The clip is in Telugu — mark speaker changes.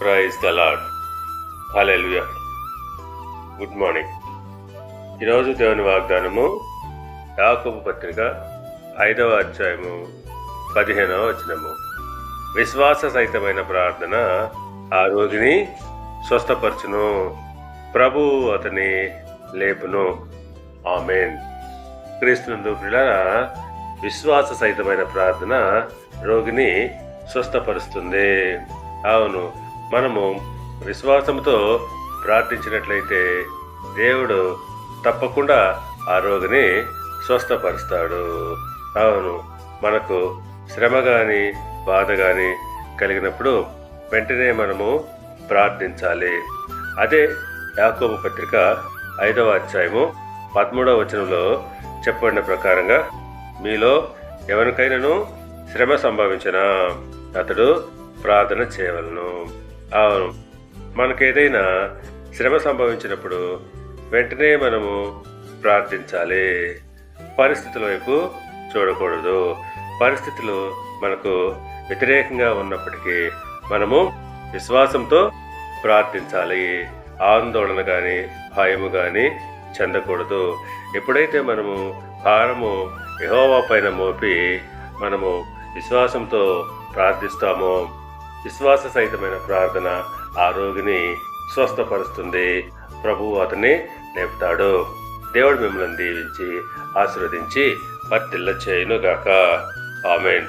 Speaker 1: Praise the lord. Hallelujah. Good morning. ఈరోజు దేవుని వాగ్దానము యాకోబు పత్రిక 5వ అధ్యాయము 15వ వచనము. విశ్వాస సహితమైన ప్రార్థన ఆ రోగిని స్వస్థపరచును, ప్రభు అతని లేపును. ఆమేన్. క్రీస్తునందు ప్రియులారా, విశ్వాస సహితమైన ప్రార్థన రోగిని స్వస్థపరుస్తుంది. అవును, మనము విశ్వాసంతో ప్రార్థించినట్లయితే దేవుడు తప్పకుండా ఆ రోగిని స్వస్థపరుస్తాడు. అవును, మనకు శ్రమ కానీ బాధ కానీ కలిగినప్పుడు వెంటనే మనము ప్రార్థించాలి. అదే యాకోబు పత్రిక 5వ అధ్యాయము 13వ వచనంలో చెప్పబడిన ప్రకారంగా, మీలో ఎవరికైనాను శ్రమ సంభవించినా అతడు ప్రార్థన చేయవలను. అవును, మనకేదైనా శ్రమ సంభవించినప్పుడు వెంటనే మనము ప్రార్థించాలి. పరిస్థితుల వైపు చూడకూడదు. పరిస్థితులు మనకు వ్యతిరేకంగా ఉన్నప్పటికీ మనము విశ్వాసంతో ప్రార్థించాలి. ఆందోళన కానీ భయము కానీ చెందకూడదు. ఎప్పుడైతే మనము భారము యెహోవా పైన మోపి మనము విశ్వాసంతో ప్రార్థిస్తామో, విశ్వాస సహితమైన ప్రార్థన ఆ రోగిని స్వస్థపరుస్తుంది. ప్రభువు అతన్ని లేపుతాడు. దేవుడు మిమ్మల్ని దీవించి ఆశీర్వదించి వర్ధిల్ల చేయునుగాక. ఆమేన్.